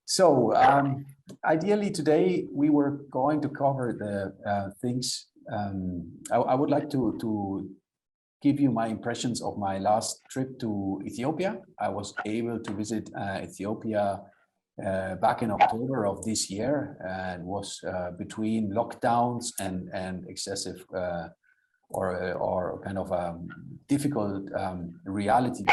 So ideally today we were going to cover the things. I would like to give you my impressions of my last trip to Ethiopia. I was able to visit Ethiopia back in October of this year, and was between lockdowns and excessive or kind of difficult reality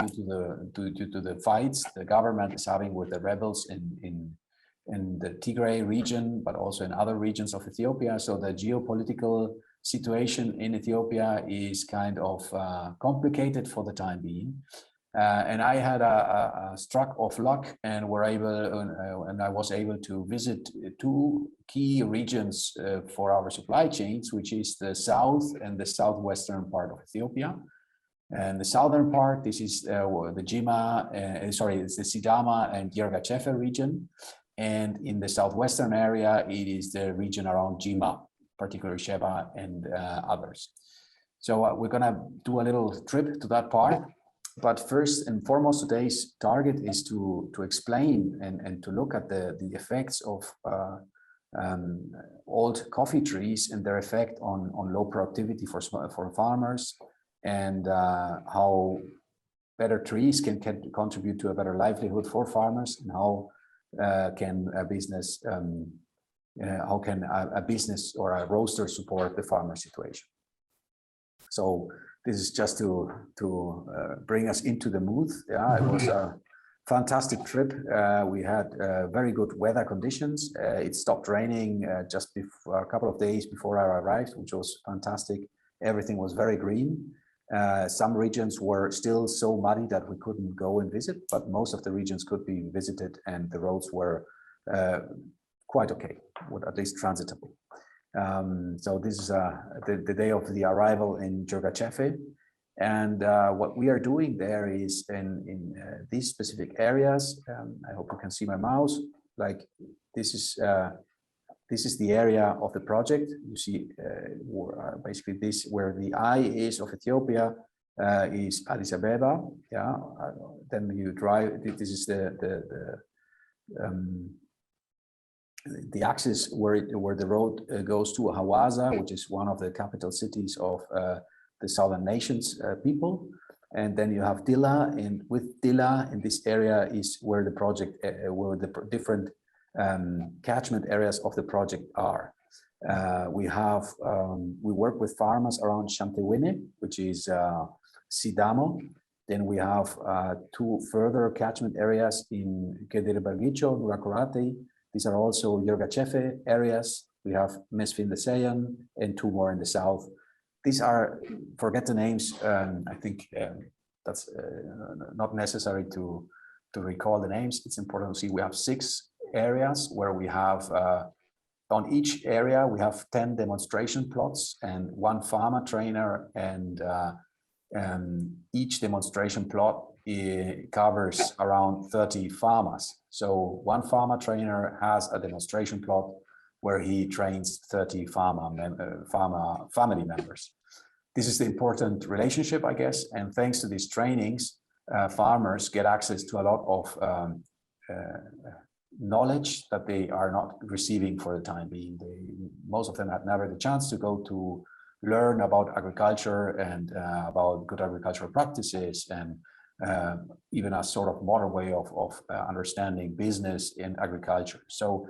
due to the fights the government is having with the rebels in the Tigray region, but also in other regions of Ethiopia. So the geopolitical situation in Ethiopia is kind of complicated for the time being. And I had a stroke of luck and I was able to visit two key regions for our supply chains, which is the south and the southwestern part of Ethiopia. And the southern part, this is the it's the Sidama and Yergachefe region. And in the southwestern area, it is the region around Jima, particularly Sheba and others. So we're gonna do a little trip to that part. But first and foremost, today's target is to explain and to look at the effects of old coffee trees and their effect on low productivity for farmers, and how better trees can contribute to a better livelihood for farmers, and how can a business or a roaster support the farmer situation. So this is just to bring us into the mood. Yeah, it was a fantastic trip. We had very good weather conditions. It stopped raining just before, a couple of days before I arrived, which was fantastic. Everything was very green. Some regions were still so muddy that we couldn't go and visit, but most of the regions could be visited, and the roads were quite okay, at least transitable. So this is the day of the arrival in Yergachefe, and what we are doing there is in these specific areas. I hope you can see my mouse. Like this is the area of the project. You see, basically this where the eye is of Ethiopia is Addis Ababa. Yeah, then you drive. This is the axis where the road goes to Hawaza, which is one of the capital cities of the Southern Nations people. And then you have Dilla, and with Dilla in this area is where the project, where the different catchment areas of the project are. We work with farmers around Shantewene, which is Sidamo. Then we have two further catchment areas in Gederbergicho, Nurakurate. These are also Yergachefe areas. We have Mesfin Leseyan and two more in the south. These are, forget the names, I think that's not necessary to recall the names. It's important to see we have 6 areas where we have, on each area, we have 10 demonstration plots and 1 farmer trainer, and each demonstration plot covers around 30 farmers. So 1 farmer trainer has a demonstration plot where he trains 30 family members. This is the important relationship, I guess, and thanks to these trainings, farmers get access to a lot of knowledge that they are not receiving for the time being. Most of them have never the chance to go to learn about agriculture and about good agricultural practices, and even a sort of modern way of understanding business in agriculture. So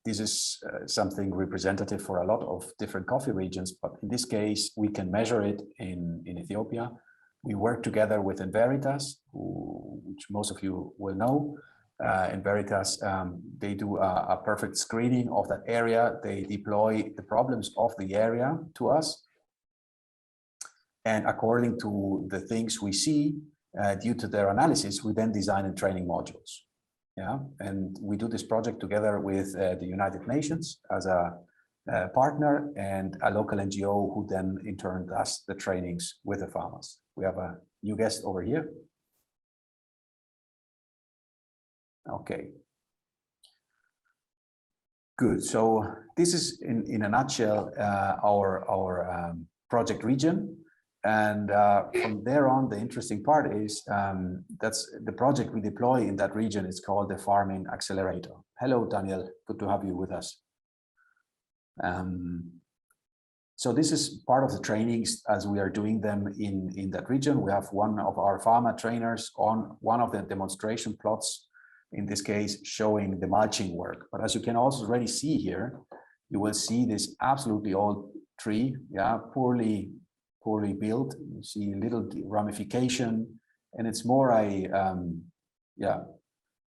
this is something representative for a lot of different coffee regions, but in this case, we can measure it in Ethiopia. We work together with Enveritas, which most of you will know. Enveritas, they do a perfect screening of that area. They deploy the problems of the area to us. And according to the things we see, due to their analysis, we then design and training modules. Yeah, and we do this project together with the United Nations as a partner, and a local NGO who then in turn does the trainings with the farmers. We have a new guest over here. Okay. Good. So this is in a nutshell our project region. And from there on, the interesting part is that's the project we deploy in that region. It's called the Farming Accelerator. Hello, Daniel. Good to have you with us. So this is part of the trainings as we are doing them in that region. We have one of our pharma trainers on one of the demonstration plots, in this case, showing the mulching work. But as you can also already see here, you will see this absolutely old tree, yeah, poorly built. You see little ramification, and it's more a yeah,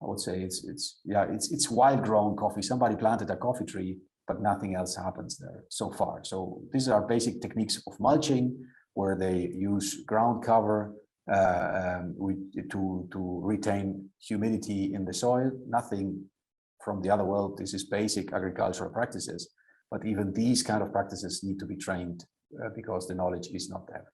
I would say it's wild grown coffee. Somebody planted a coffee tree, but nothing else happens there so far. So these are basic techniques of mulching, where they use ground cover to retain humidity in the soil. Nothing from the other world. This is basic agricultural practices, but even these kind of practices need to be trained because the knowledge is not there.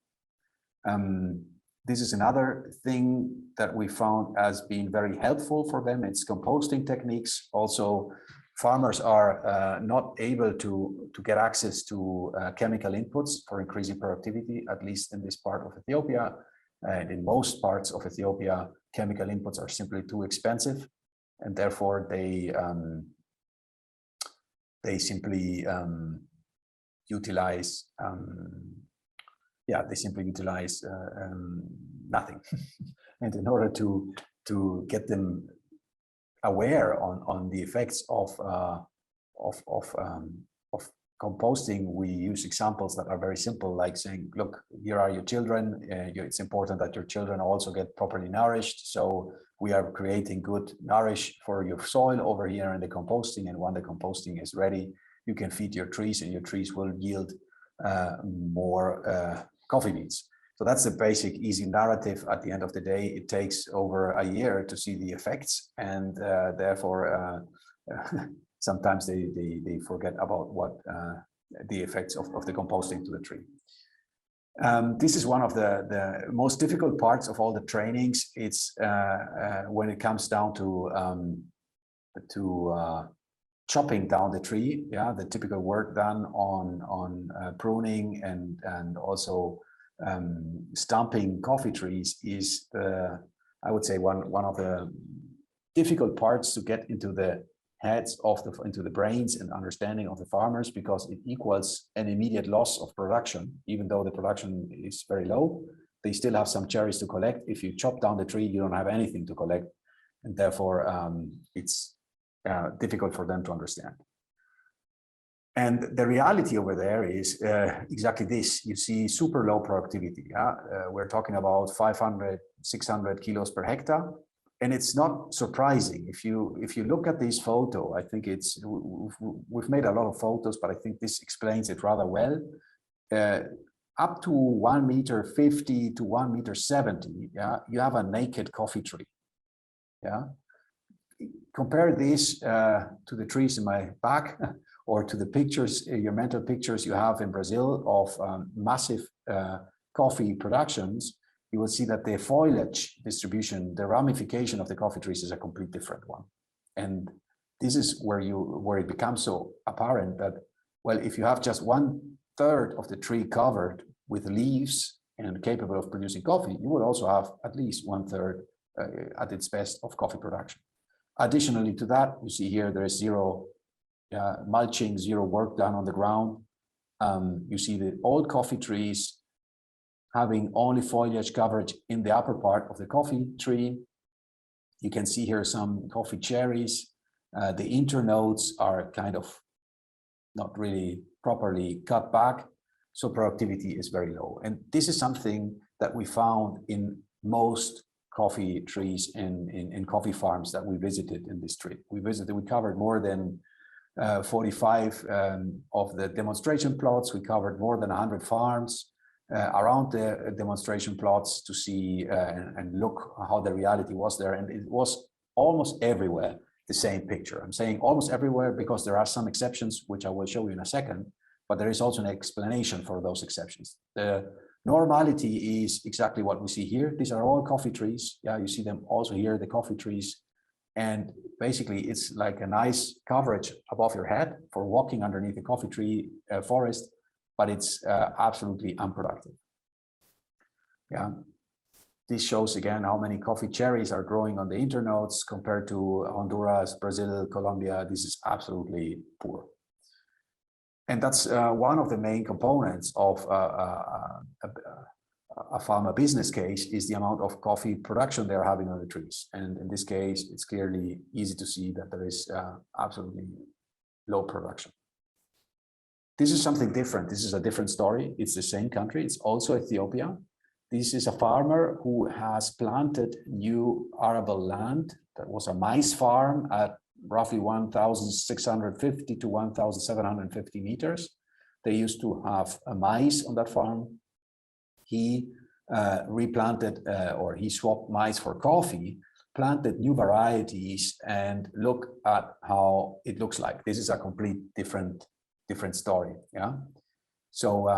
This is another thing that we found as being very helpful for them. It's composting techniques. Also, farmers are not able to get access to chemical inputs for increasing productivity, at least in this part of Ethiopia. And in most parts of Ethiopia, chemical inputs are simply too expensive, and therefore they simply utilize nothing. And in order to get them aware on the effects of composting, we use examples that are very simple, like saying, look, here are your children. It's important that your children also get properly nourished. So we are creating good nourish for your soil over here in the composting. And when the composting is ready, you can feed your trees, and your trees will yield more coffee beans. So that's the basic easy narrative. At the end of the day, it takes over a year to see the effects, and therefore sometimes they forget about what the effects of the composting to the tree. This is one of the most difficult parts of all the trainings. It's when it comes down to chopping down the tree. Yeah, the typical work done on pruning and also stumping coffee trees is I would say one of the difficult parts to get into the heads of into the brains and understanding of the farmers, because it equals an immediate loss of production. Even though the production is very low, they still have some cherries to collect. If you chop down the tree, you don't have anything to collect, and therefore it's difficult for them to understand. And the reality over there is exactly this. You see super low productivity. We're talking about 500, 600 kilos per hectare. And it's not surprising. If you look at this photo, I think we've made a lot of photos, but I think this explains it rather well. Up to 1.50 meters to 1.70 meters, yeah, you have a naked coffee tree. Yeah. Compare this to the trees in my back, or to the pictures, your mental pictures you have in Brazil of massive coffee productions. You will see that the foliage distribution, the ramification of the coffee trees is a complete different one. And this is where it becomes so apparent that, well, if you have just 1/3 of the tree covered with leaves and capable of producing coffee, you will also have at least 1/3 at its best of coffee production. Additionally to that, you see here, there is zero mulching, zero work done on the ground. You see the old coffee trees having only foliage coverage in the upper part of the coffee tree. You can see here some coffee cherries. The internodes are kind of not really properly cut back, so productivity is very low. And this is something that we found in most coffee trees in coffee farms that we visited in this trip. We covered more than 45 of the demonstration plots. We covered more than 100 farms around the demonstration plots to see and look how the reality was there. And it was almost everywhere the same picture. I'm saying almost everywhere because there are some exceptions, which I will show you in a second, but there is also an explanation for those exceptions. The normality is exactly what we see here. These are all coffee trees. Yeah, you see them also here, the coffee trees. And basically it's like a nice coverage above your head for walking underneath the coffee tree forest, but it's absolutely unproductive. Yeah. This shows again how many coffee cherries are growing on the internodes compared to Honduras, Brazil, Colombia. This is absolutely poor. And that's one of the main components of a farmer business case, is the amount of coffee production they're having on the trees. And in this case, it's clearly easy to see that there is absolutely low production. This is something different. This is a different story. It's the same country. It's also Ethiopia. This is a farmer who has planted new arable land. That was a maize farm at roughly 1,650 to 1,750 meters. They used to have a maize on that farm. He replanted or he swapped maize for coffee, planted new varieties, and look at how it looks like. This is a complete different story. Yeah. So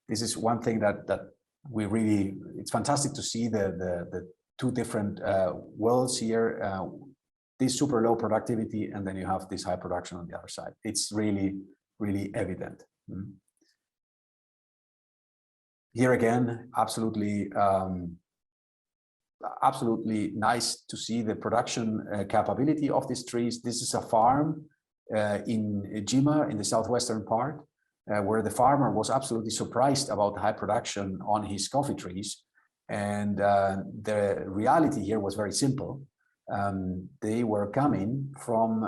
this is one thing that we really, it's fantastic to see the two different worlds here. This super low productivity, and then you have this high production on the other side. It's really, really evident. Here again, absolutely nice to see the production capability of these trees. This is a farm in Jimma, in the southwestern part, where the farmer was absolutely surprised about the high production on his coffee trees. And the reality here was very simple. They were coming from,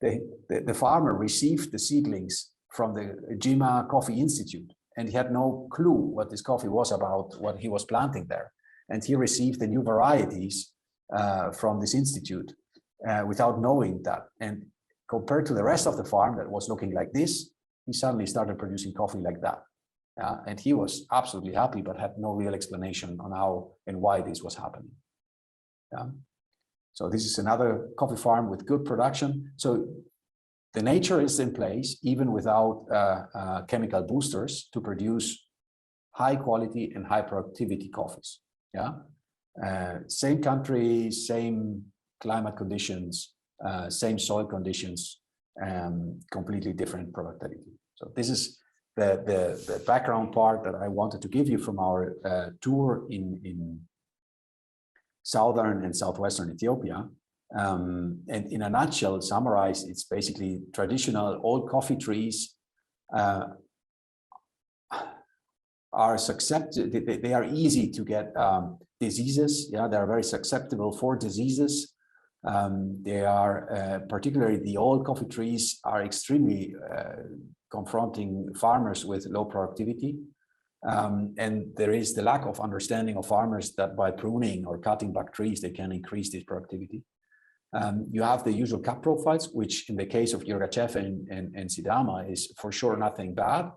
the farmer received the seedlings from the Jimma Coffee Institute, and he had no clue what this coffee was about, what he was planting there. And he received the new varieties from this institute without knowing that. And compared to the rest of the farm that was looking like this, he suddenly started producing coffee like that. And he was absolutely happy, but had no real explanation on how and why this was happening. So this is another coffee farm with good production. So the nature is in place, even without chemical boosters, to produce high quality and high productivity coffees. Same country, same climate conditions, same soil conditions, completely different productivity. So this is the background part that I wanted to give you from our tour in southern and southwestern Ethiopia. And in a nutshell, summarized, it's basically traditional old coffee trees are susceptible. They are easy to get diseases. They are very susceptible for diseases. They are particularly the old coffee trees are extremely confronting farmers with low productivity. And there is the lack of understanding of farmers that by pruning or cutting back trees, they can increase this productivity. You have the usual cut profiles, which in the case of Yirgacheffe and Sidama is for sure nothing bad.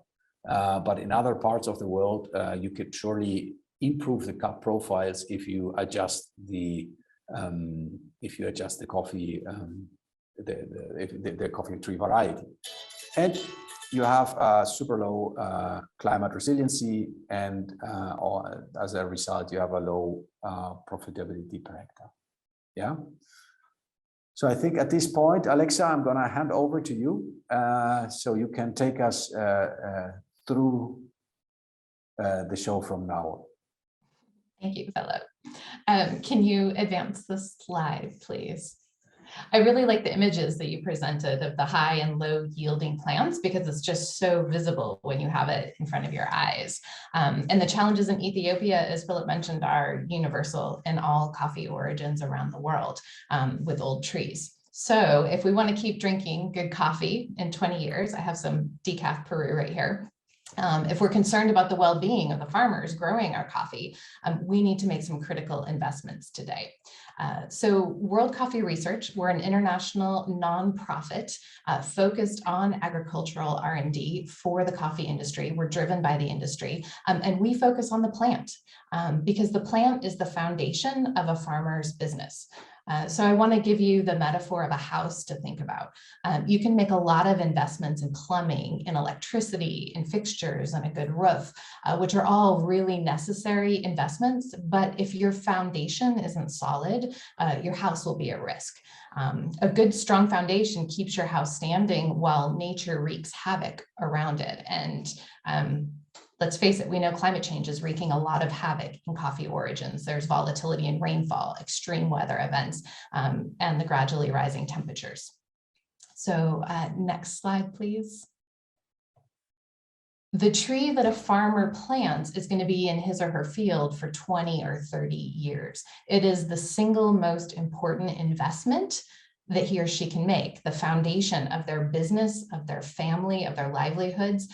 But in other parts of the world, you could surely improve the cut profiles if you adjust the coffee, the coffee tree variety. And you have super low climate resiliency, and as a result, you have a low profitability per hectare. Yeah. So I think at this point, Alexa, I'm going to hand over to you, so you can take us through the show from now on. Thank you, Philip. Can you advance the slide, please? I really like the images that you presented of the high and low yielding plants, because it's just so visible when you have it in front of your eyes. And the challenges in Ethiopia, as Philip mentioned, are universal in all coffee origins around the world with old trees. So if we want to keep drinking good coffee in 20 years, I have some decaf Peru right here. If we're concerned about the well-being of the farmers growing our coffee, we need to make some critical investments today. So World Coffee Research, we're an international nonprofit focused on agricultural R&D for the coffee industry. We're driven by the industry, and we focus on the plant because the plant is the foundation of a farmer's business. So I want to give you the metaphor of a house to think about. You can make a lot of investments in plumbing, in electricity, in fixtures, and a good roof, which are all really necessary investments. But if your foundation isn't solid, your house will be at risk. A good, strong foundation keeps your house standing while nature wreaks havoc around it. And let's face it, we know climate change is wreaking a lot of havoc in coffee origins. There's volatility in rainfall, extreme weather events, and the gradually rising temperatures. So next slide, please. The tree that a farmer plants is going to be in his or her field for 20 or 30 years. It is the single most important investment that he or she can make, the foundation of their business, of their family, of their livelihoods.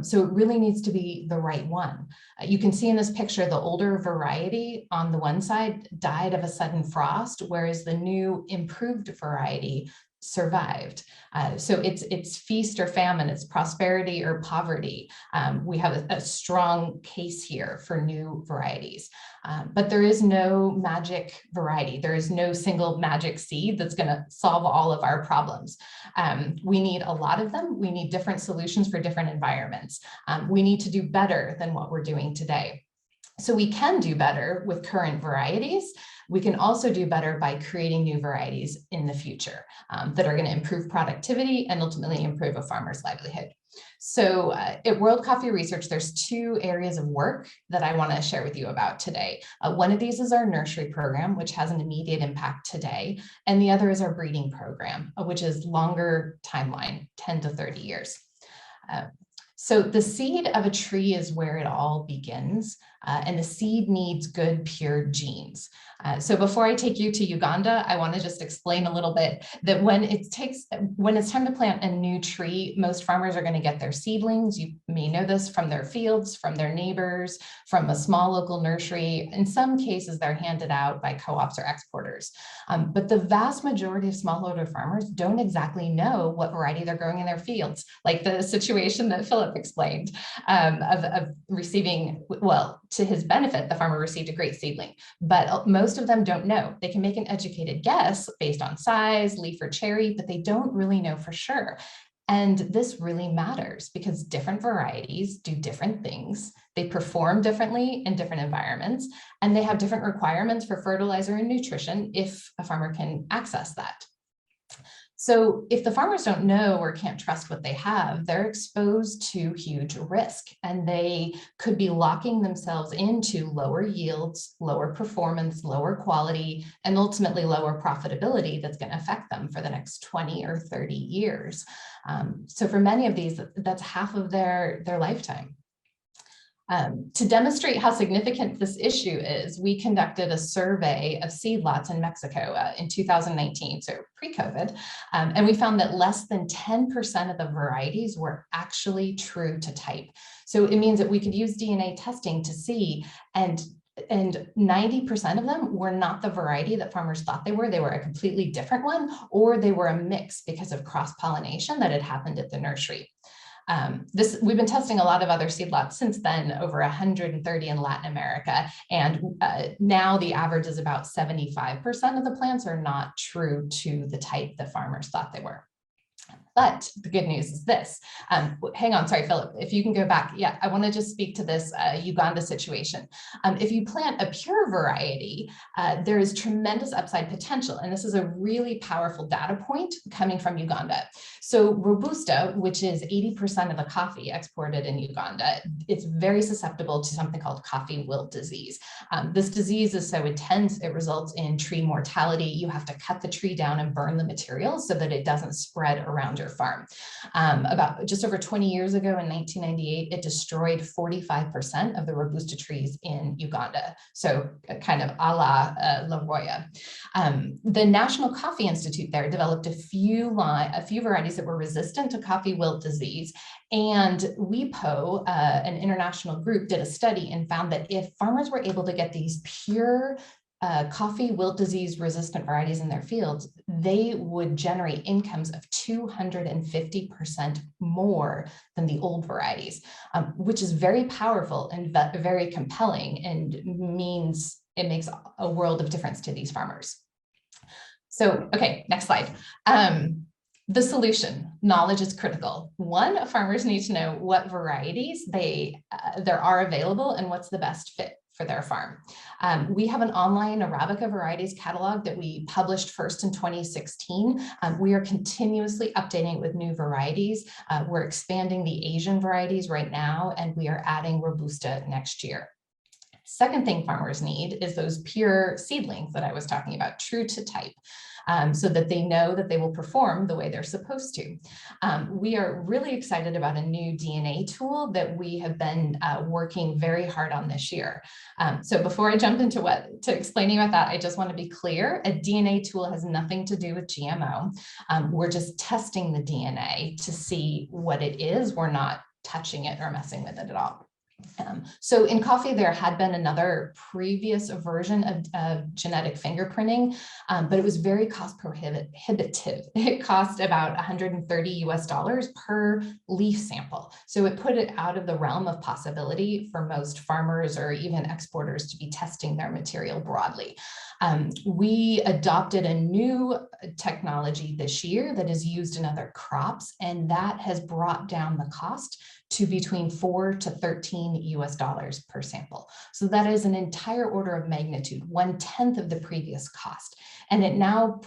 So it really needs to be the right one. You can see in this picture, the older variety on the one side died of a sudden frost, whereas the new improved variety survived. So it's feast or famine, it's prosperity or poverty. We have a strong case here for new varieties, but there is no magic variety. There is no single magic seed that's going to solve all of our problems. We need a lot of them. We need different solutions for different environments. We need to do better than what we're doing today. So we can do better with current varieties. We can also do better by creating new varieties in the future that are going to improve productivity and ultimately improve a farmer's livelihood. So at World Coffee Research, there's two areas of work that I want to share with you about today. One of these is our nursery program, which has an immediate impact today. And the other is our breeding program, which is longer timeline, 10 to 30 years. So the seed of a tree is where it all begins, and the seed needs good, pure genes. So before I take you to Uganda, I want to just explain a little bit that when it's time to plant a new tree, most farmers are going to get their seedlings. You may know this from their fields, from their neighbors, from a small local nursery. In some cases, they're handed out by co-ops or exporters. But the vast majority of smallholder farmers don't exactly know what variety they're growing in their fields, like the situation that Philip explained of receiving, well, to his benefit, the farmer received a great seedling, but most of them don't know. They can make an educated guess based on size, leaf or cherry, but they don't really know for sure. And this really matters because different varieties do different things. They perform differently in different environments, and they have different requirements for fertilizer and nutrition if a farmer can access that. So if the farmers don't know or can't trust what they have, they're exposed to huge risk, and they could be locking themselves into lower yields, lower performance, lower quality, and ultimately lower profitability that's going to affect them for the next 20 or 30 years. So for many of these, that's half of their lifetime. To demonstrate how significant this issue is, we conducted a survey of seed lots in Mexico in 2019, so pre-COVID, and we found that less than 10% of the varieties were actually true to type. So it means that we could use DNA testing to see, and 90% of them were not the variety that farmers thought they were. They were a completely different one, or they were a mix because of cross-pollination that had happened at the nursery. We've been testing a lot of other seed lots since then, over 130 in Latin America, and now the average is about 75% of the plants are not true to the type the farmers thought they were. But the good news is this. Hang on, sorry, Philip, if you can go back. Yeah, I want to just speak to this Uganda situation. If you plant a pure variety, there is tremendous upside potential. And this is a really powerful data point coming from Uganda. So Robusta, which is 80% of the coffee exported in Uganda, it's very susceptible to something called coffee wilt disease. This disease is so intense, it results in tree mortality. You have to cut the tree down and burn the material so that it doesn't spread around your farm. About just over 20 years ago in 1998, it destroyed 45% of the Robusta trees in Uganda. So kind of a la La Roya. The National Coffee Institute there developed a few varieties that were resistant to coffee wilt disease. And WIPO, an international group, did a study and found that if farmers were able to get these pure coffee wilt disease resistant varieties in their fields, they would generate incomes of 250% more than the old varieties, which is very powerful and very compelling, and means it makes a world of difference to these farmers. So, okay, next slide. The solution, knowledge is critical. One, farmers need to know what varieties there are available and what's the best fit for their farm. We have an online Arabica varieties catalog that we published first in 2016. We are continuously updating it with new varieties. We're expanding the Asian varieties right now, and we are adding Robusta next year. Second thing farmers need is those pure seedlings that I was talking about, true to type. So that they know that they will perform the way they're supposed to. We are really excited about a new DNA tool that we have been working very hard on this year. So before I jump into explaining about that, I just want to be clear, a DNA tool has nothing to do with GMO. We're just testing the DNA to see what it is. We're not touching it or messing with it at all. So in coffee, there had been another previous version of genetic fingerprinting, but it was very cost prohibitive. It cost about $130 per leaf sample. So it put it out of the realm of possibility for most farmers or even exporters to be testing their material broadly. We adopted a new technology this year that is used in other crops, and that has brought down the cost to between $4 to $13 per sample. So that is an entire order of magnitude, 1/10 of the previous cost. And it now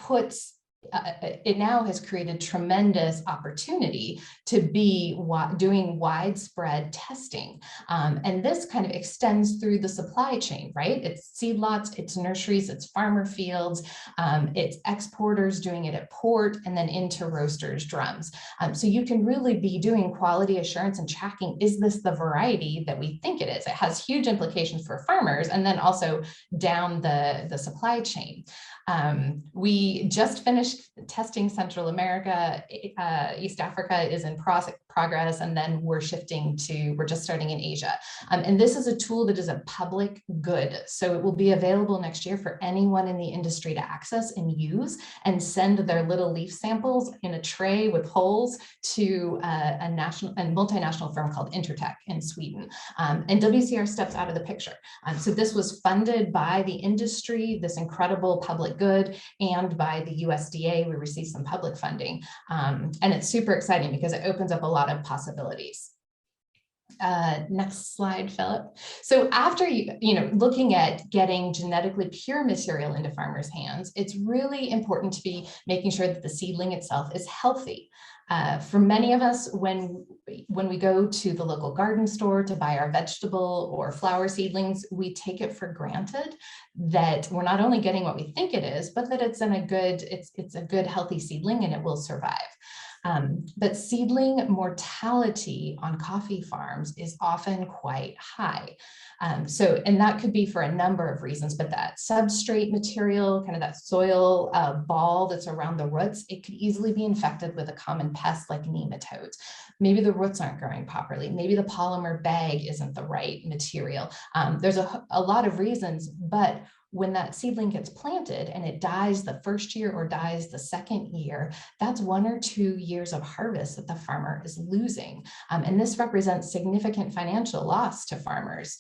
has created tremendous opportunity to be doing widespread testing. And this kind of extends through the supply chain, right? It's seed lots, it's nurseries, it's farmer fields, it's exporters doing it at port, and then into roasters' drums. So you can really be doing quality assurance and tracking, is this the variety that we think it is? It has huge implications for farmers and then also down the supply chain. We just finished testing Central America. East Africa is in progress, and then we're just starting in Asia. And this is a tool that is a public good. So it will be available next year for anyone in the industry to access and use and send their little leaf samples in a tray with holes to a national and multinational firm called Intertech in Sweden. And WCR steps out of the picture. So this was funded by the industry, this incredible public good, and by the USDA. We received some public funding. And it's super exciting because it opens up a lot of possibilities. Next slide, Philip. So after looking at getting genetically pure material into farmers' hands, it's really important to be making sure that the seedling itself is healthy. For many of us, when we go to the local garden store to buy our vegetable or flower seedlings, we take it for granted that we're not only getting what we think it is, but that it's a good healthy seedling and it will survive. But seedling mortality on coffee farms is often quite high. And that could be for a number of reasons, but that substrate material, kind of that soil ball that's around the roots, it could easily be infected with a common pest like nematodes. Maybe the roots aren't growing properly. Maybe the polymer bag isn't the right material. There's a lot of reasons, but when that seedling gets planted and it dies the first year or dies the second year, that's 1 or 2 years of harvest that the farmer is losing. And this represents significant financial loss to farmers.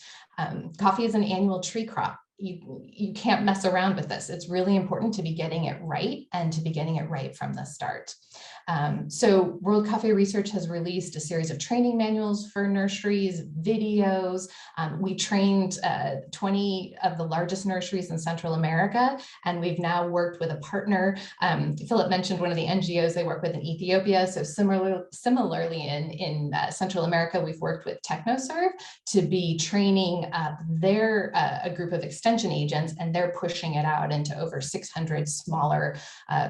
Coffee is an annual tree crop. You can't mess around with this. It's really important to be getting it right and to be getting it right from the start. So World Coffee Research has released a series of training manuals for nurseries, videos. We trained 20 of the largest nurseries in Central America, and we've now worked with a partner. Philip mentioned one of the NGOs they work with in Ethiopia. So similarly in Central America, we've worked with TechnoServe to be training a group of extension agents, and they're pushing it out into over 600 smaller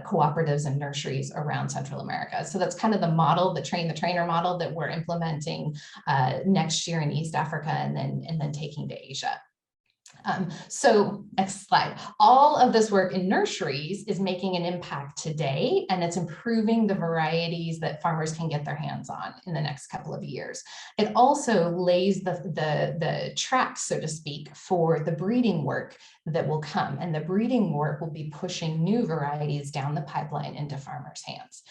cooperatives and nurseries around Central America. So that's kind of the model, the train the trainer model that we're implementing next year in East Africa and then taking to Asia. So next slide. All of this work in nurseries is making an impact today, and it's improving the varieties that farmers can get their hands on in the next couple of years. It also lays the tracks, so to speak, for the breeding work that will come, and the breeding work will be pushing new varieties down the pipeline into farmers' hands.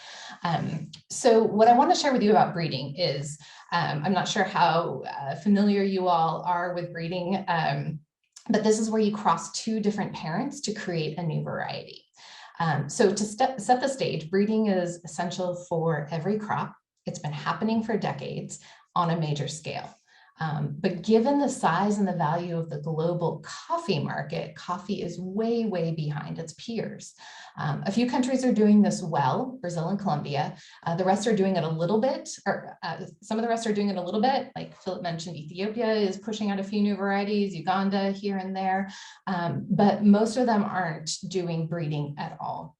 So what I want to share with you about breeding is, I'm not sure how familiar you all are with breeding, but this is where you cross 2 different parents to create a new variety. So to set the stage, breeding is essential for every crop. It's been happening for decades on a major scale. But given the size and the value of the global coffee market, coffee is way, way behind its peers. A few countries are doing this well, Brazil and Colombia. The rest are doing it a little bit, or some of the rest are doing it a little bit. Like Philip mentioned, Ethiopia is pushing out a few new varieties, Uganda here and there, but most of them aren't doing breeding at all.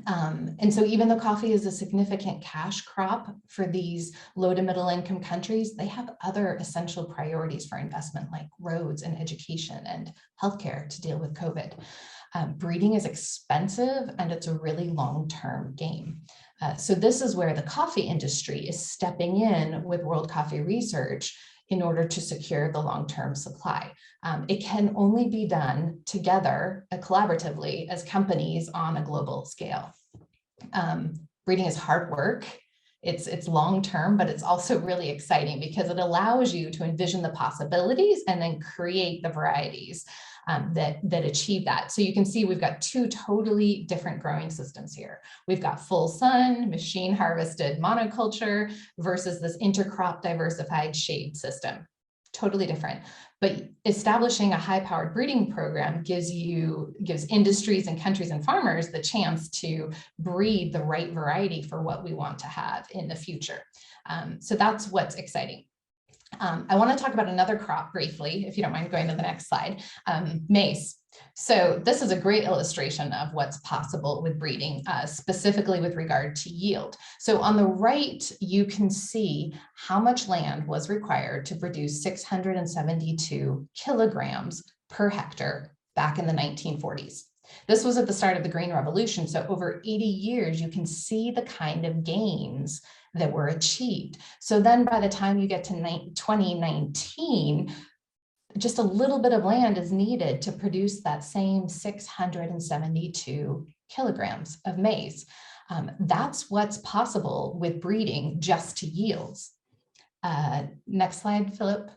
And so even though coffee is a significant cash crop for these low to middle income countries, they have other essential priorities for investment like roads and education and healthcare to deal with COVID. Breeding is expensive and it's a really long-term game. So this is where the coffee industry is stepping in with World Coffee Research in order to secure the long-term supply. It can only be done together, collaboratively as companies on a global scale. Breeding is hard work. It's long-term, but it's also really exciting because it allows you to envision the possibilities and then create the varieties that achieve that. So you can see we've got two totally different growing systems here. We've got full sun, machine harvested monoculture versus this intercrop diversified shade system. Totally different. But establishing a high-powered breeding program gives industries and countries and farmers the chance to breed the right variety for what we want to have in the future. So that's what's exciting. I want to talk about another crop briefly, if you don't mind going to the next slide, maize. So this is a great illustration of what's possible with breeding, specifically with regard to yield. So on the right, you can see how much land was required to produce 672 kilograms per hectare back in the 1940s. This was at the start of the Green Revolution. So over 80 years, you can see the kind of gains that were achieved. So then by the time you get to 2019, just a little bit of land is needed to produce that same 672 kilograms of maize. That's what's possible with breeding just to yields. Next slide, Philip.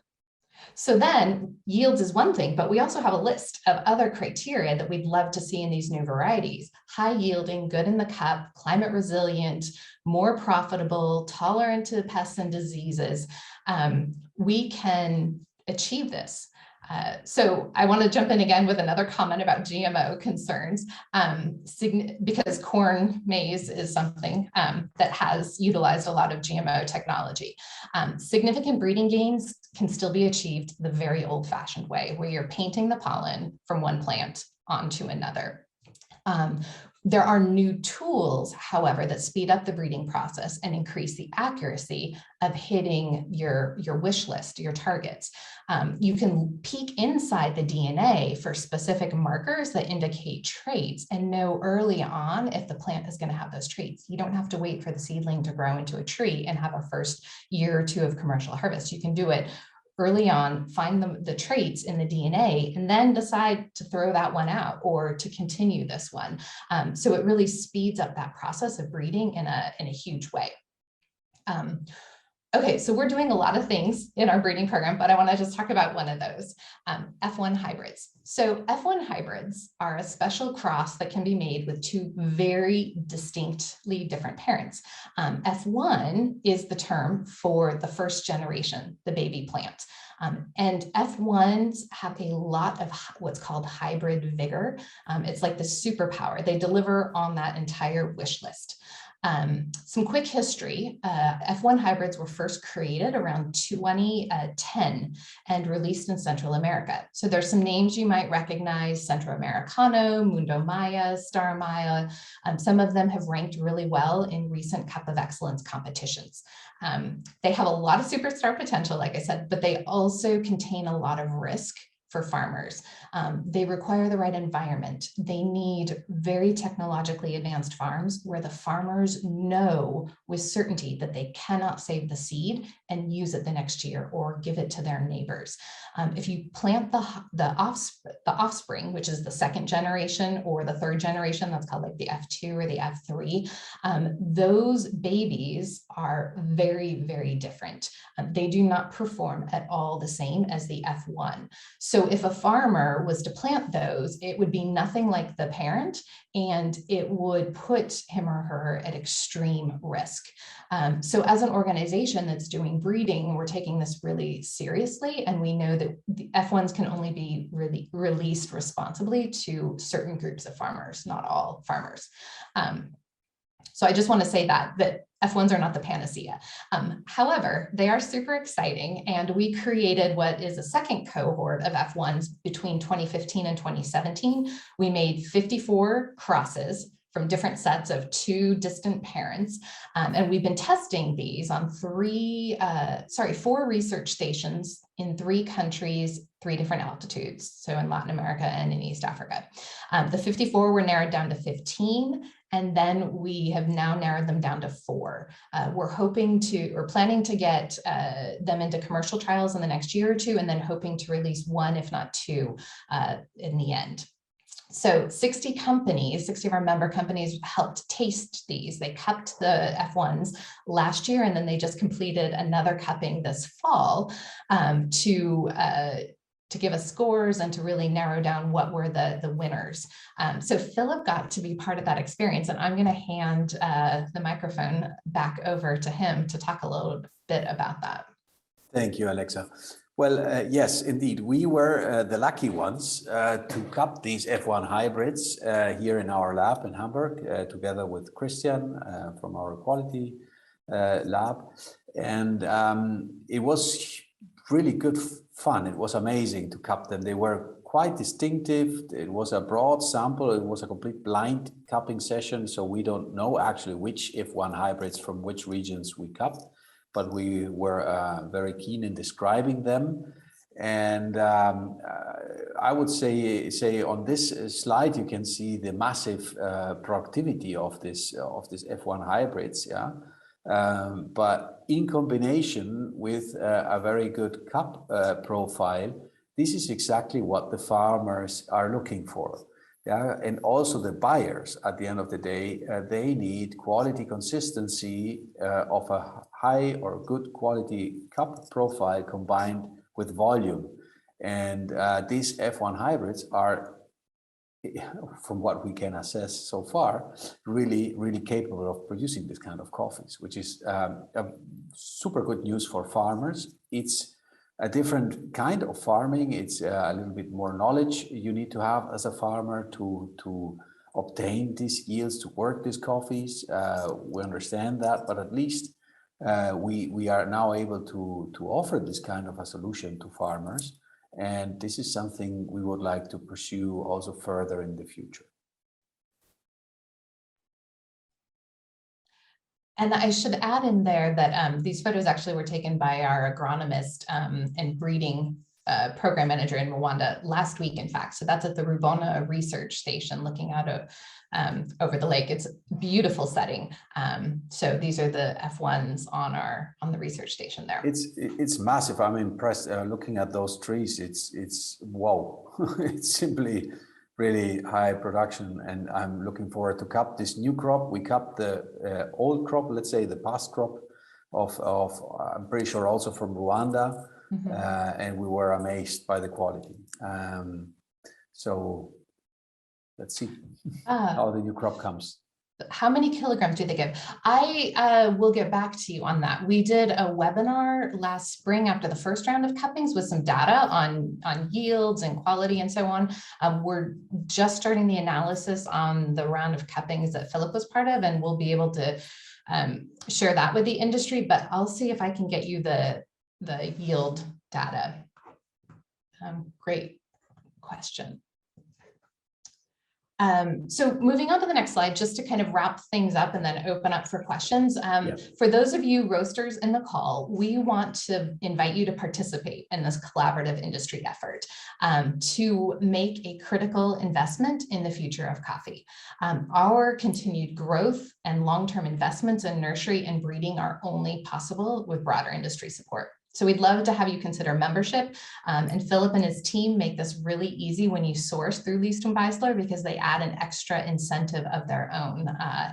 So then yields is one thing, but we also have a list of other criteria that we'd love to see in these new varieties. High yielding, good in the cup, climate resilient, more profitable, tolerant to pests and diseases. We can achieve this. So I want to jump in again with another comment about GMO concerns, because corn maize is something that has utilized a lot of GMO technology. Significant breeding gains can still be achieved the very old-fashioned way, where you're painting the pollen from one plant onto another. There are new tools, however, that speed up the breeding process and increase the accuracy of hitting your wish list, your targets. You can peek inside the DNA for specific markers that indicate traits and know early on if the plant is going to have those traits. You don't have to wait for the seedling to grow into a tree and have a first year or two of commercial harvest. You can do it early on, find the traits in the DNA, and then decide to throw that one out or to continue this one. So it really speeds up that process of breeding in a huge way. Okay, so we're doing a lot of things in our breeding program, but I want to just talk about one of those, F1 hybrids. So F1 hybrids are a special cross that can be made with two very distinctly different parents. F1 is the term for the first generation, the baby plant. And F1s have a lot of what's called hybrid vigor. It's like the superpower. They deliver on that entire wish list. Some quick history, F1 hybrids were first created around 2010 and released in Central America. So there's some names you might recognize: Centro Americano, Mundo Maya, Star Maya. Some of them have ranked really well in recent Cup of Excellence competitions. They have a lot of superstar potential, like I said, but they also contain a lot of risk for farmers. They require the right environment. They need very technologically advanced farms where the farmers know with certainty that they cannot save the seed and use it the next year or give it to their neighbors. If you plant the offspring, which is the second generation or the third generation, that's called like the F2 or the F3, those babies are very, very different. They do not perform at all the same as the F1. So So if a farmer was to plant those, it would be nothing like the parent, and it would put him or her at extreme risk. So as an organization that's doing breeding, we're taking this really seriously, and we know that the F1s can only be really released responsibly to certain groups of farmers, not all farmers. So I just want to say that F1s are not the panacea. However, they are super exciting, and we created what is a second cohort of F1s between 2015 and 2017. We made 54 crosses from different sets of 2 distant parents. And we've been testing these on 4 research stations in 3 countries, 3 different altitudes. So in Latin America and in East Africa. The 54 were narrowed down to 15. And then we have now narrowed them down to 4. We're hoping to, or planning to get them into commercial trials in the next year or 2, and then hoping to release 1, if not 2, in the end. So 60 companies, 60 of our member companies helped taste these. They cupped the F1s last year, and then they just completed another cupping this fall to give us scores and to really narrow down what were the winners. So Philip got to be part of that experience, and I'm going to hand the microphone back over to him to talk a little bit about that. Thank you, Alexa. Well, yes, indeed, we were the lucky ones to cup these F1 hybrids here in our lab in Hamburg, together with Christian from our quality lab. And it was really good fun. It was amazing to cup them. They were quite distinctive. It was a broad sample. It was a complete blind cupping session. So we don't know actually which F1 hybrids from which regions we cupped, but we were very keen in describing them. And I would say on this slide, you can see the massive productivity of this F1 hybrids. Yeah. But in combination with a very good cup profile, this is exactly what the farmers are looking for. Yeah, and also the buyers at the end of the day, they need quality consistency of a high or good quality cup profile combined with volume. And these F1 hybrids are, from what we can assess so far, really capable of producing this kind of coffees, which is super good news for farmers. It's a different kind of farming. It's a little bit more knowledge you need to have as a farmer to obtain these yields, to work these coffees. We understand that, but at least we are now able to offer this kind of a solution to farmers. And this is something we would like to pursue also further in the future. And I should add in there that these photos actually were taken by our agronomist and breeding program manager in Rwanda last week, in fact. So that's at the Rubona research station looking out over the lake. It's a beautiful setting. So these are the F1s on the research station there. It's massive. I'm impressed looking at those trees. It's wow. It's simply really high production, and I'm looking forward to cup this new crop. We cupped the old crop, let's say the past crop of I'm pretty sure also from Rwanda, and we were amazed by the quality. So let's see how the new crop comes. How many kilograms do they give? I will get back to you on that. We did a webinar last spring after the first round of cuppings with some data on yields and quality and so on. We're just starting the analysis on the round of cuppings that Philip was part of, and we'll be able to share that with the industry, but I'll see if I can get you the yield data. Great question. So moving on to the next slide, just to kind of wrap things up and then open up for questions. For those of you roasters in the call, we want to invite you to participate in this collaborative industry effort to make a critical investment in the future of coffee. Our continued growth and long-term investments in nursery and breeding are only possible with broader industry support. So we'd love to have you consider membership, and Philip and his team make this really easy when you source through Least and Beisler, because they add an extra incentive of their own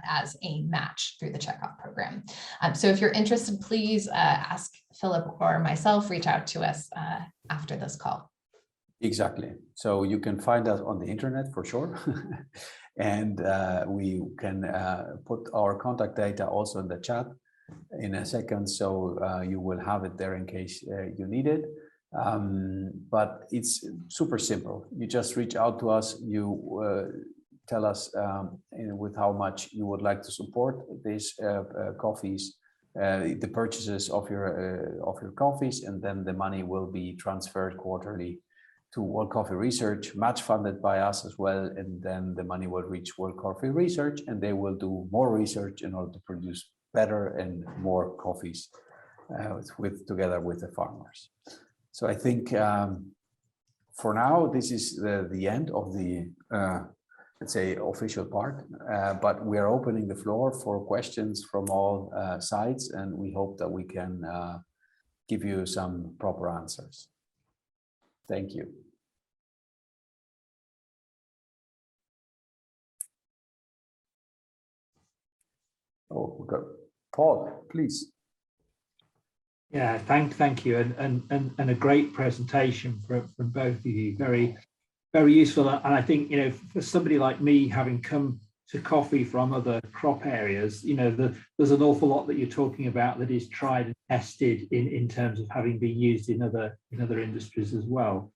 as a match through the checkoff program. So if you're interested, please ask Philip or myself, reach out to us after this call. Exactly. So you can find us on the internet for sure. And we can put our contact data also in the chat in a second. So you will have it there in case you need it. But it's super simple. You just reach out to us. You tell us with how much you would like to support these coffees, the purchases of your coffees, and then the money will be transferred quarterly to World Coffee Research, match funded by us as well, and then the money will reach World Coffee Research, and they will do more research in order to produce better and more coffees together with the farmers. So I think for now this is the end of the let's say official part, but we are opening the floor for questions from all sides, and we hope that we can give you some proper answers. Thank you. Oh, we've got Paul, please. Yeah, thank you, and a great presentation from both of you. Very useful, and I think, you know, for somebody like me, having come to coffee from other crop areas, you know, there's an awful lot that you're talking about that is tried and tested in terms of having been used in other industries as well.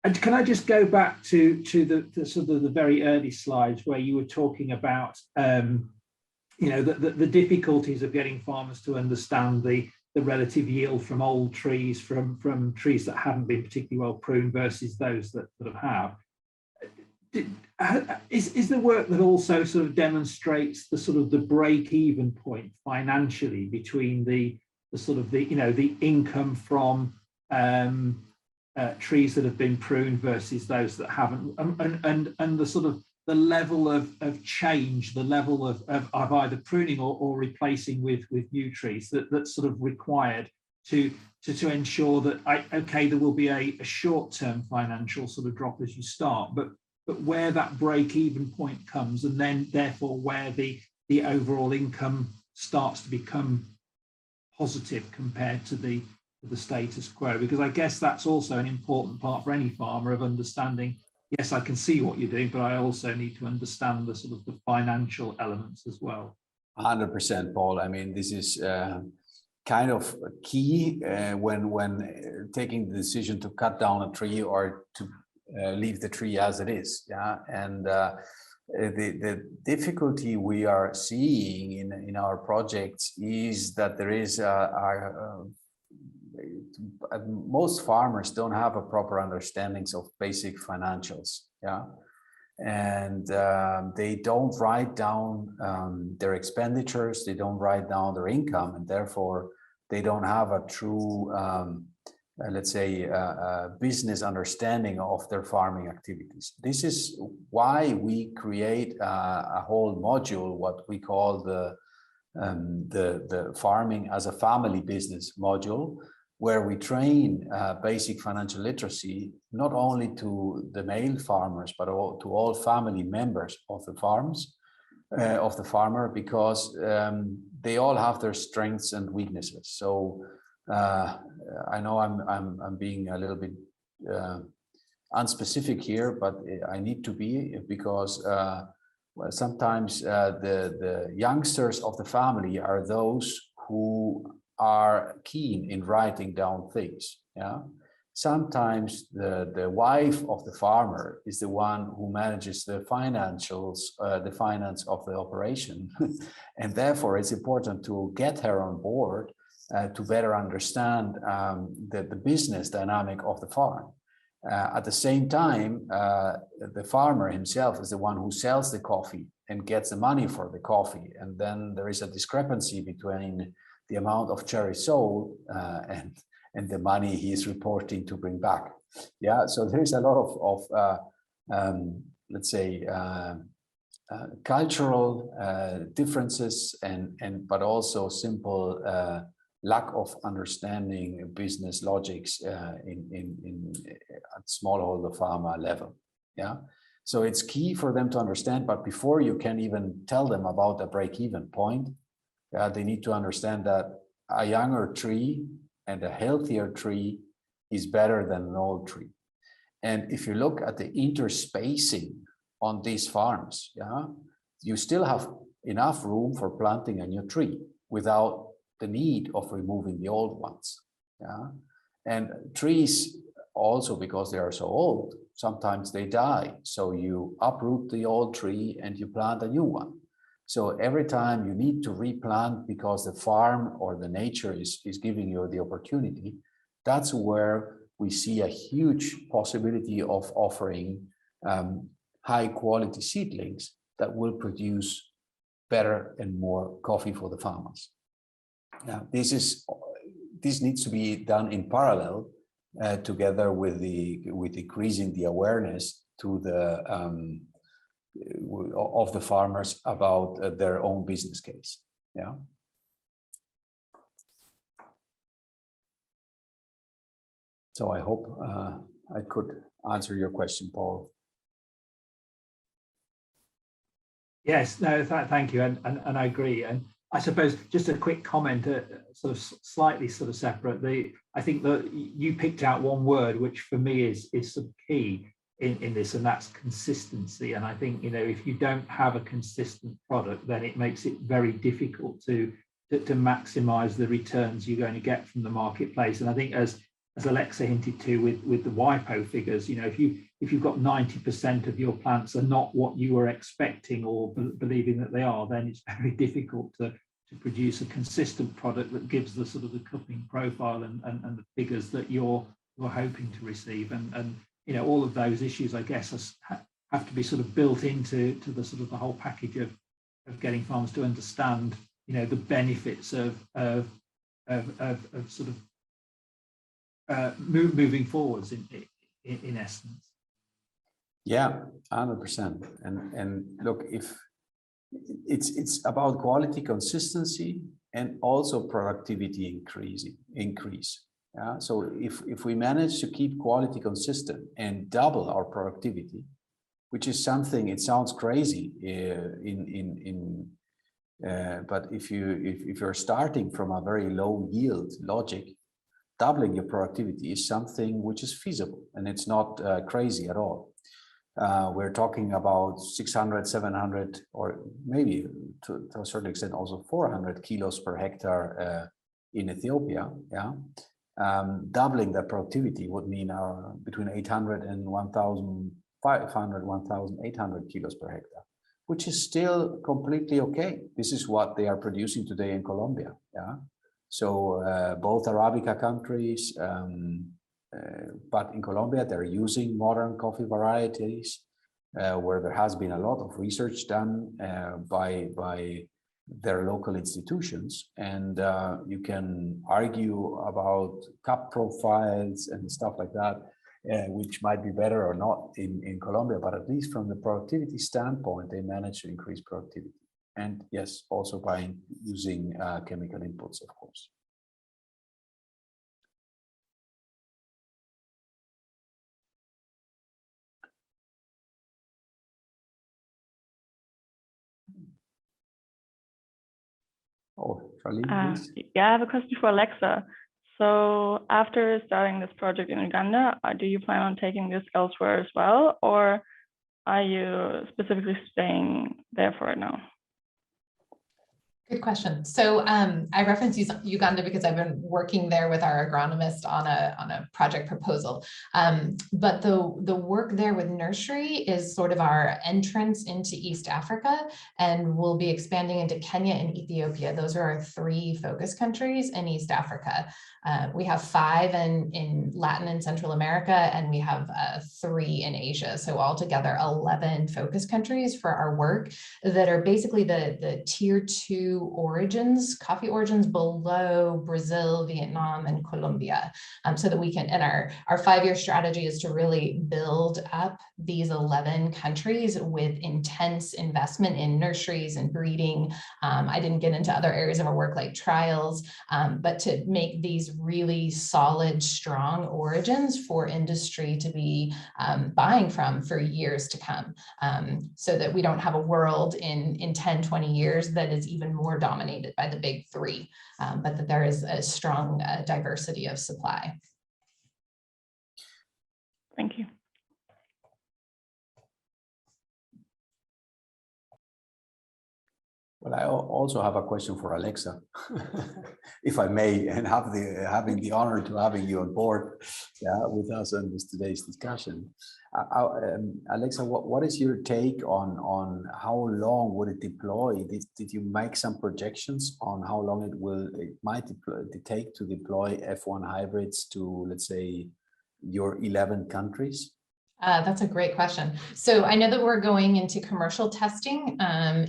And can I just go back to the sort of the very early slides where you were talking about you know, the difficulties of getting farmers to understand the relative yield from old trees, from trees that haven't been particularly well pruned versus those that have. Is the work that also sort of demonstrates the sort of the break-even point financially between the sort of the, you know, the income from trees that have been pruned versus those that haven't, and the sort of the level of change, the level of either pruning or replacing with new trees that's sort of required to ensure that, okay, there will be a short-term financial sort of drop as you start, but where that break-even point comes, and then therefore where the overall income starts to become positive compared to the status quo. Because I guess that's also an important part for any farmer, of understanding, yes, I can see what you're doing, but I also need to understand the sort of the financial elements as well. 100%, Paul. I mean, this is kind of key when taking the decision to cut down a tree or to leave the tree as it is. Yeah, and the difficulty we are seeing in our projects is that there is most farmers don't have a proper understandings of basic financials. Yeah, and they don't write down their expenditures, they don't write down their income, and therefore they don't have a true let's say business understanding of their farming activities. This is why we create a whole module, what we call the farming as a family business module, where we train basic financial literacy, not only to the male farmers, but to all family members of the farms, of the farmer, because they all have their strengths and weaknesses. So I know I'm being a little bit unspecific here, but I need to be, because well, sometimes the youngsters of the family are those who are keen in writing down things. Yeah, sometimes the wife of the farmer is the one who manages the financials, the finance of the operation, and therefore it's important to get her on board to better understand the business dynamic of the farm. At the same time, the farmer himself is the one who sells the coffee and gets the money for the coffee, and then there is a discrepancy between the amount of cherry sold and the money he is reporting to bring back. Yeah, so there's a lot of let's say cultural differences and but also simple lack of understanding business logics at smallholder farmer level. Yeah, so it's key for them to understand, but before you can even tell them about a break-even point, they need to understand that a younger tree and a healthier tree is better than an old tree. And if you look at the interspacing on these farms, yeah, you still have enough room for planting a new tree without the need of removing the old ones. Yeah, and trees also, because they are so old, sometimes they die. So you uproot the old tree and you plant a new one. So every time you need to replant because the farm or the nature is giving you the opportunity, that's where we see a huge possibility of offering high quality seedlings that will produce better and more coffee for the farmers. Now, this needs to be done in parallel together with increasing the awareness to the of the farmers about their own business case. Yeah. So I hope I could answer your question, Paul. Yes, no, thank you, and I agree. And I suppose just a quick comment, sort of slightly sort of separate. I think that you picked out one word which for me is sort of key in this, and that's consistency. And I think, you know, if you don't have a consistent product, then it makes it very difficult to maximize the returns you're going to get from the marketplace. And I think as Alexa hinted to with the WIPO figures, you know, if you've got 90% of your plants are not what you were expecting or believing that they are, then it's very difficult to produce a consistent product that gives the sort of the cupping profile and the figures that you're hoping to receive. And you know, all of those issues, I guess, have to be sort of built into the sort of the whole package of getting farmers to understand, you know, the benefits of sort of moving forwards in essence. Yeah, 100%. And look, if it's about quality consistency and also productivity increase. Yeah, so if we manage to keep quality consistent and double our productivity, which is something, it sounds crazy but if you're starting from a very low yield logic, doubling your productivity is something which is feasible, and it's not crazy at all. We're talking about 600, 700, or maybe to a certain extent also 400 kilos per hectare in Ethiopia. Yeah, doubling that productivity would mean between 800 and 1,500, 1,800 kilos per hectare, which is still completely okay. This is what they are producing today in Colombia. Yeah. So both Arabica countries, but in Colombia, they're using modern coffee varieties where there has been a lot of research done by their local institutions. And you can argue about cup profiles and stuff like that, which might be better or not in Colombia, but at least from the productivity standpoint, they manage to increase productivity. And yes, also by using chemical inputs, of course. Oh, Charlene, please. Yeah, I have a question for Alexa. So after starting this project in Uganda, do you plan on taking this elsewhere as well, or are you specifically staying there for it now? Good question. So I reference Uganda because I've been working there with our agronomist on a project proposal. But the work there with nursery is sort of our entrance into East Africa, and we'll be expanding into Kenya and Ethiopia. Those are our 3 focus countries in East Africa. We have 5 in Latin and Central America, and we have 3 in Asia. So altogether 11 focus countries for our work that are basically the tier 2 origins, coffee origins below Brazil, Vietnam, and Colombia, so that we can, and our 5-year strategy is to really build up these 11 countries with intense investment in nurseries and breeding. I didn't get into other areas of our work like trials, but to make these really solid, strong origins for industry to be buying from for years to come, so that we don't have a world in 10, 20 years that is even more dominated by the big 3, but that there is a strong diversity of supply. Thank you. Well, I also have a question for Alexa, if I may, and having the honor to having you on board, with us on today's discussion. Alexa, what is your take on how long would it deploy? Did you make some projections on how long it might take to deploy F1 hybrids to, let's say, your 11 countries? That's a great question. So I know that we're going into commercial testing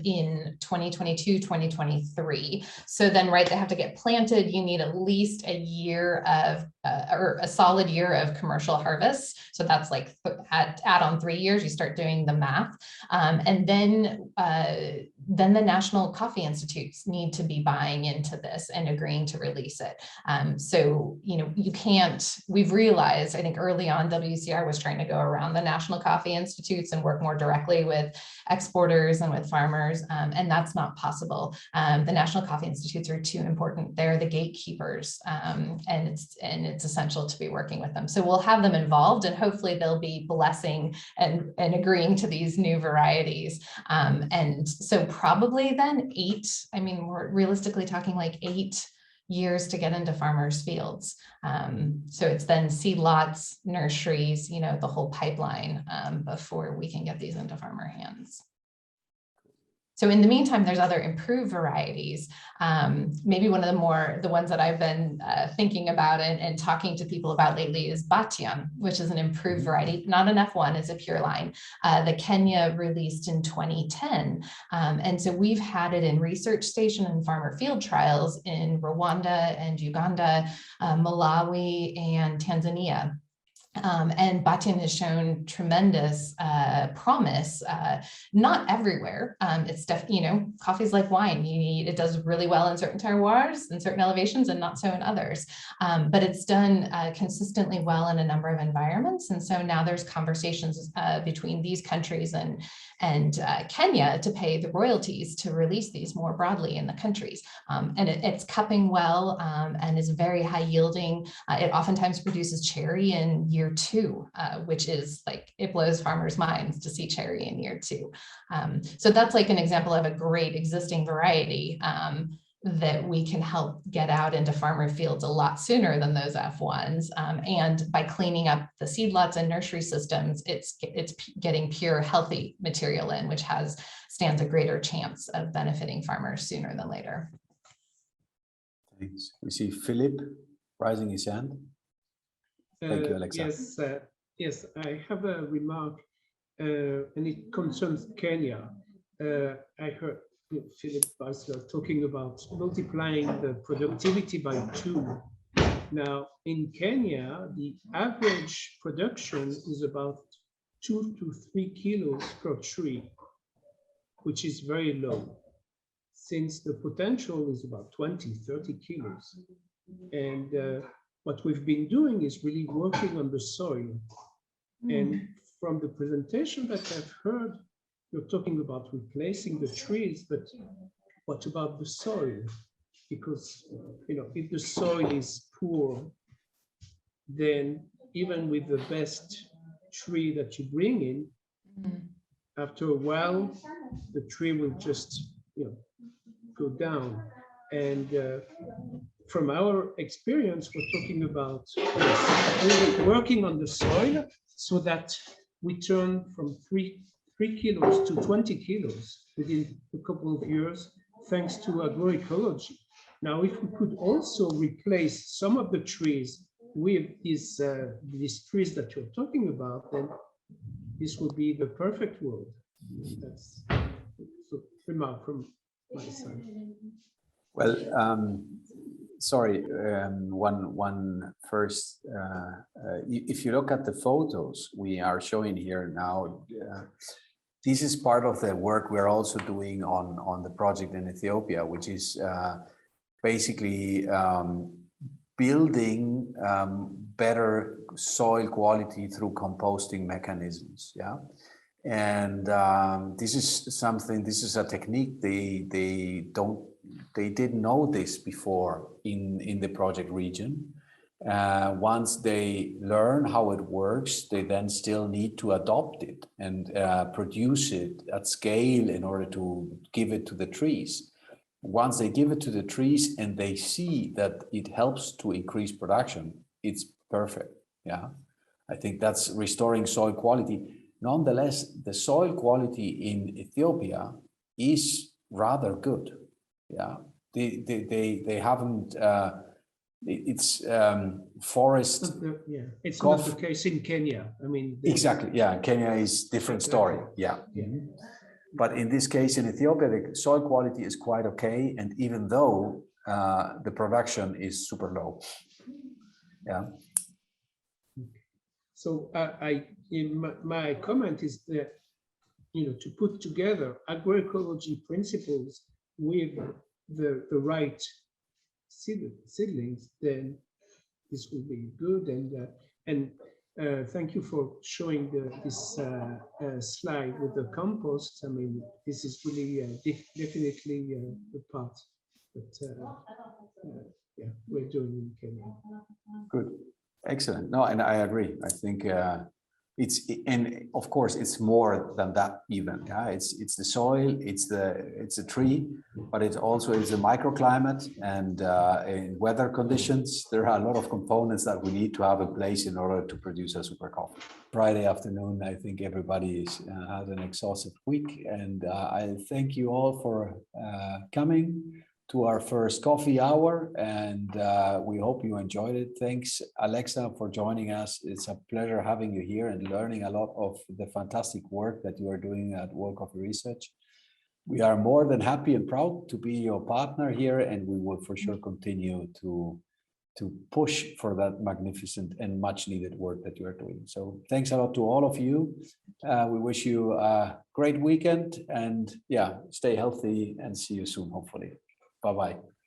in 2022, 2023. So then, right, they have to get planted. You need at least a year of, or a solid year of commercial harvest. So that's like add on 3 years, you start doing the math. And then the National Coffee Institutes need to be buying into this and agreeing to release it. So, you know, you can't, we've realized, I think early on, WCR was trying to go around the National Coffee Institutes and work more directly with exporters and with farmers, and that's not possible. The National Coffee Institutes are too important. They're the gatekeepers, and it's essential to be working with them. So we'll have them involved, and hopefully they'll be blessing and agreeing to these new varieties. And so probably then we're realistically talking like 8 years to get into farmers' fields. So it's then seed lots, nurseries, you know, the whole pipeline before we can get these into farmer hands. So in the meantime, there's other improved varieties. Maybe one of the ones that I've been thinking about and talking to people about lately is Batian, which is an improved variety, not an F1, it's a pure line. The Kenya released in 2010. And so we've had it in research station and farmer field trials in Rwanda and Uganda, Malawi, and Tanzania. And Batian has shown tremendous promise, not everywhere. It's definitely, you know, coffee's like wine. It does really well in certain terroirs and certain elevations and not so in others. But it's done consistently well in a number of environments. And so now there's conversations between these countries and Kenya to pay the royalties to release these more broadly in the countries. And it's cupping well and is very high yielding. It oftentimes produces cherry in year 2, which is like, it blows farmers' minds to see cherry in year 2. So that's like an example of a great existing variety that we can help get out into farmer fields a lot sooner than those F1s. And by cleaning up the seed lots and nursery systems, it's getting pure, healthy material in, which stands a greater chance of benefiting farmers sooner than later. Thanks. We see Philip raising his hand. Thank you, Alexa. Yes, I have a remark, and it concerns Kenya. I heard Philip Weissler talking about multiplying the productivity by 2. Now, in Kenya, the average production is about 2 to 3 kilos per tree, which is very low, since the potential is about 20, 30 kilos. And what we've been doing is really working on the soil. And from the presentation that I've heard, you're talking about replacing the trees, but what about the soil? Because, you know, if the soil is poor, then even with the best tree that you bring in, after a while, the tree will just, you know, go down. And from our experience, we're talking about really working on the soil so that we turn from 3 kilos to 20 kilos within a couple of years, thanks to agroecology. Now, if we could also replace some of the trees with these trees that you're talking about, then this would be the perfect world. That's a remark from my side. Well, sorry, one first, if you look at the photos we are showing here now, this is part of the work we're also doing on the project in Ethiopia, which is basically building better soil quality through composting mechanisms. Yeah. And this is a technique they didn't know this before in the project region. Once they learn how it works, they then still need to adopt it and produce it at scale in order to give it to the trees. Once they give it to the trees and they see that it helps to increase production, it's perfect. Yeah, I think that's restoring soil quality. Nonetheless, the soil quality in Ethiopia is rather good. Yeah, they haven't. It's forest. It's not the case in Kenya. I mean, exactly. Yeah, Kenya is different story. Yeah. Yeah. But in this case, in Ethiopia, the soil quality is quite okay, and even though the production is super low. Yeah. So my comment is that, to put together agroecology principles with the right seedlings, then this will be good. And thank you for showing this slide with the compost. I mean, this is really definitely the part that yeah, we're doing in Kenya. Good. Excellent. No, and I agree. I think and of course it's more than that even. Yeah, it's the soil, it's the tree, but it also is a microclimate and in weather conditions. There are a lot of components that we need to have in place in order to produce a super coffee. Friday afternoon, I think everybody has an exhaustive week, and I thank you all for coming to our first coffee hour, and we hope you enjoyed it. Thanks, Alexa, for joining us. It's a pleasure having you here and learning a lot of the fantastic work that you are doing at World Coffee Research. We are more than happy and proud to be your partner here, and we will for sure continue to push for that magnificent and much needed work that you are doing. So thanks a lot to all of you. We wish you a great weekend, and yeah, stay healthy and see you soon, hopefully. Bye-bye.